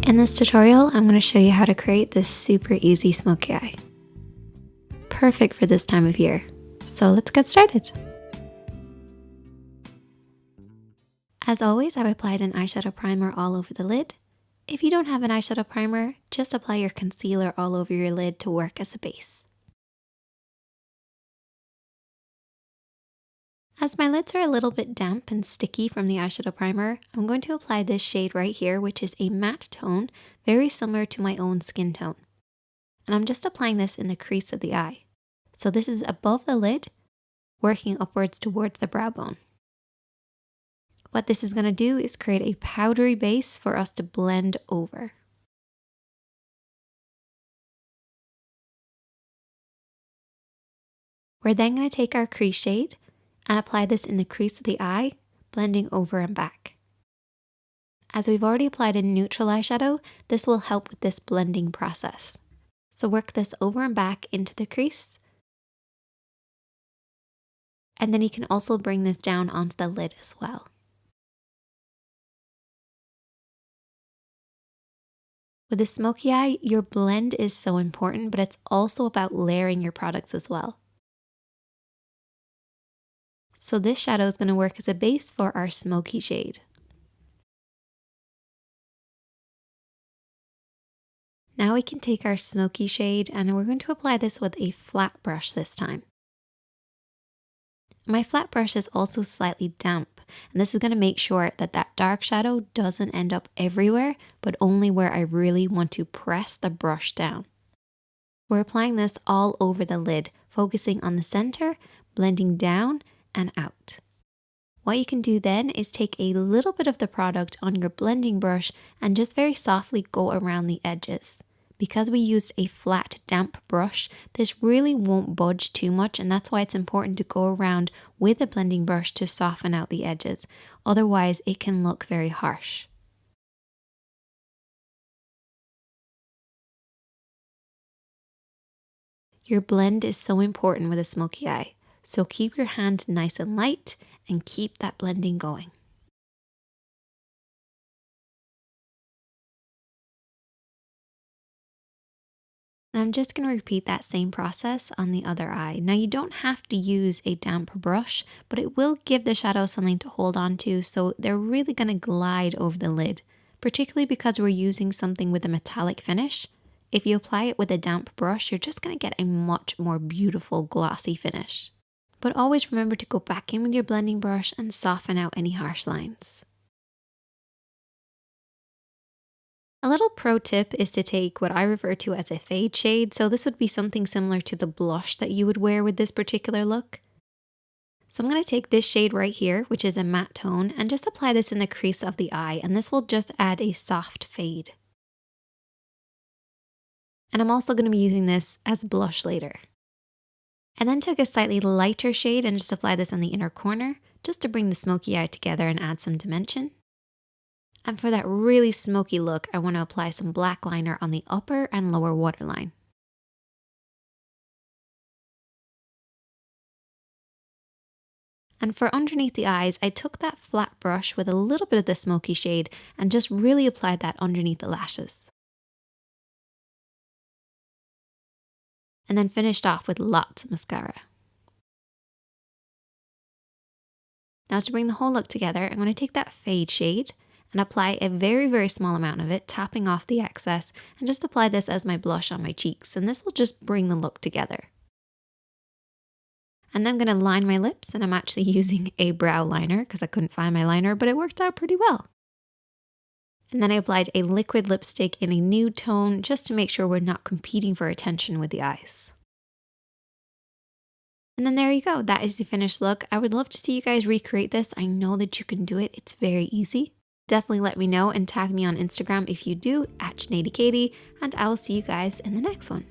In this tutorial, I'm going to show you how to create this super easy smoky eye. Perfect for this time of year. So let's get started. As always, I've applied an eyeshadow primer all over the lid. If you don't have an eyeshadow primer, just apply your concealer all over your lid to work as a base. As my lids are a little bit damp and sticky from the eyeshadow primer, I'm going to apply this shade right here, which is a matte tone, very similar to my own skin tone. And I'm just applying this in the crease of the eye. So this is above the lid, working upwards towards the brow bone. What this is going to do is create a powdery base for us to blend over. We're then going to take our crease shade and apply this in the crease of the eye, blending over and back. As we've already applied a neutral eyeshadow, this will help with this blending process. So work this over and back into the crease. And then you can also bring this down onto the lid as well. With a smoky eye, your blend is so important, but it's also about layering your products as well. So this shadow is going to work as a base for our smoky shade. Now we can take our smoky shade and we're going to apply this with a flat brush this time. My flat brush is also slightly damp, and this is going to make sure that that dark shadow doesn't end up everywhere, but only where I really want to press the brush down. We're applying this all over the lid, focusing on the center, blending down and out. What you can do then is take a little bit of the product on your blending brush and just very softly go around the edges. Because we used a flat, damp brush, this really won't budge too much, and that's why it's important to go around with a blending brush to soften out the edges. Otherwise, it can look very harsh. Your blend is so important with a smoky eye, so keep your hand nice and light and keep that blending going. And I'm just going to repeat that same process on the other eye. Now you don't have to use a damp brush, but it will give the shadow something to hold on to, so they're really going to glide over the lid, particularly because we're using something with a metallic finish. If you apply it with a damp brush, you're just going to get a much more beautiful glossy finish. But always remember to go back in with your blending brush and soften out any harsh lines. A little pro tip is to take what I refer to as a fade shade, so this would be something similar to the blush that you would wear with this particular look. So I'm going to take this shade right here, which is a matte tone, and just apply this in the crease of the eye, and this will just add a soft fade. And I'm also going to be using this as blush later. And then take a slightly lighter shade and just apply this on the inner corner, just to bring the smoky eye together and add some dimension. And for that really smoky look, I want to apply some black liner on the upper and lower waterline. And for underneath the eyes, I took that flat brush with a little bit of the smoky shade and just really applied that underneath the lashes. And then finished off with lots of mascara. Now to bring the whole look together, I'm going to take that fade shade and apply a very, very small amount of it, tapping off the excess, and just apply this as my blush on my cheeks, and this will just bring the look together. And then I'm going to line my lips, and I'm actually using a brow liner because I couldn't find my liner, but it worked out pretty well. And then I applied a liquid lipstick in a nude tone just to make sure we're not competing for attention with the eyes. And then there you go, that is the finished look. I would love to see you guys recreate this. I know that you can do it, it's very easy. Definitely let me know and tag me on Instagram if you do, @ShanadiKatie, and I will see you guys in the next one.